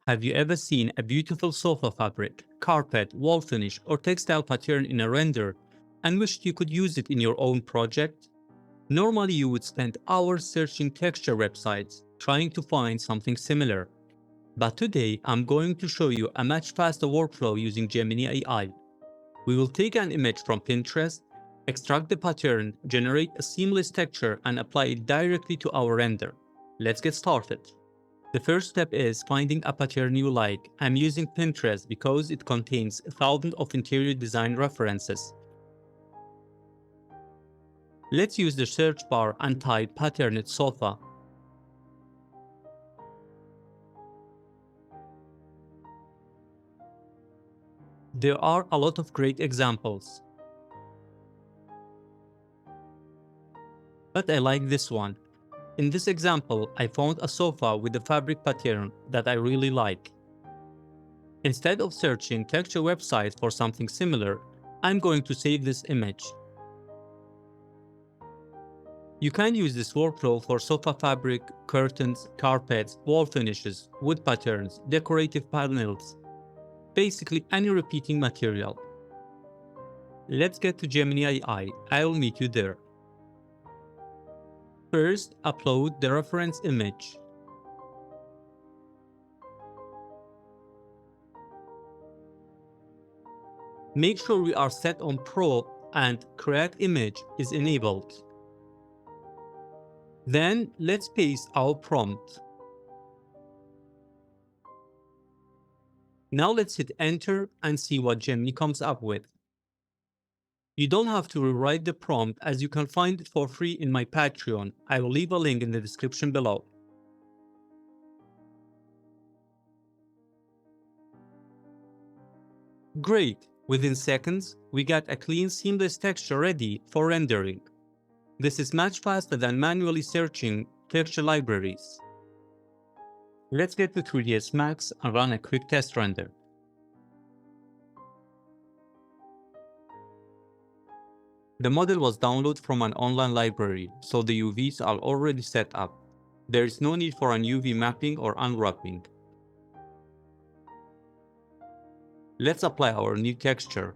Have you ever seen a beautiful sofa fabric, carpet, wall finish, or textile pattern in a render and wished you could use it in your own project? Normally, you would spend hours searching texture websites trying to find something similar. But today, I'm going to show you a much faster workflow using Gemini AI. We will take an image from Pinterest, extract the pattern, generate a seamless texture, and apply it directly to our render. Let's get started. The first step is finding a pattern you like. I'm using Pinterest because it contains thousands of interior design references. Let's use the search bar and type patterned sofa. There are a lot of great examples, but I like this one. In this example, I found a sofa with a fabric pattern that I really like. Instead of searching texture websites for something similar, I'm going to save this image. You can use this workflow for sofa fabric, curtains, carpets, wall finishes, wood patterns, decorative panels, basically any repeating material. Let's get to Gemini AI. I'll meet you there. First, upload the reference image. Make sure we are set on Pro and Create Image is enabled. Then let's paste our prompt. Now let's hit enter and see what Gemini comes up with. You don't have to rewrite the prompt as you can find it for free in my Patreon. I will leave a link in the description below. Great! Within seconds, we got a clean seamless texture ready for rendering. This is much faster than manually searching texture libraries. Let's get to 3ds Max and run a quick test render. The model was downloaded from an online library, so the UVs are already set up. There is no need for an UV mapping or unwrapping. Let's apply our new texture.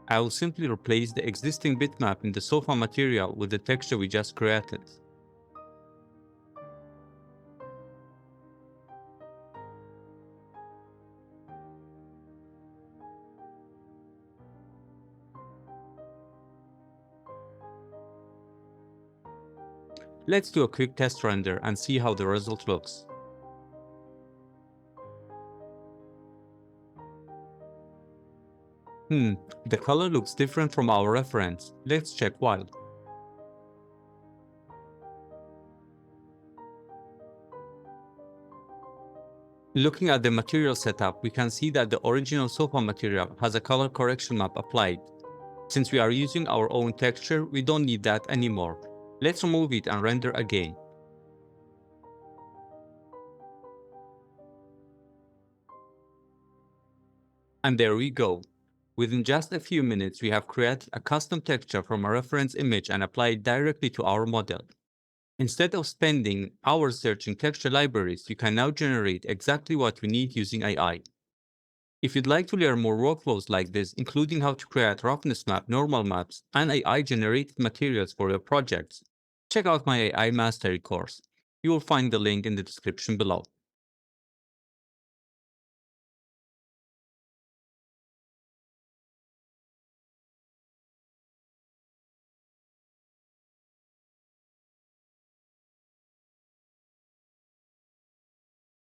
I will simply replace the existing bitmap in the sofa material with the texture we just created. Let's do a quick test render and see how the result looks. The color looks different from our reference. Let's check why. Looking at the material setup, we can see that the original sofa material has a color correction map applied. Since we are using our own texture, we don't need that anymore. Let's remove it and render again. And there we go. Within just a few minutes, we have created a custom texture from a reference image and applied it directly to our model. Instead of spending hours searching texture libraries, you can now generate exactly what we need using AI. If you'd like to learn more workflows like this, including how to create roughness map, normal maps, and AI-generated materials for your projects, check out my AI Mastery course. You will find the link in the description below.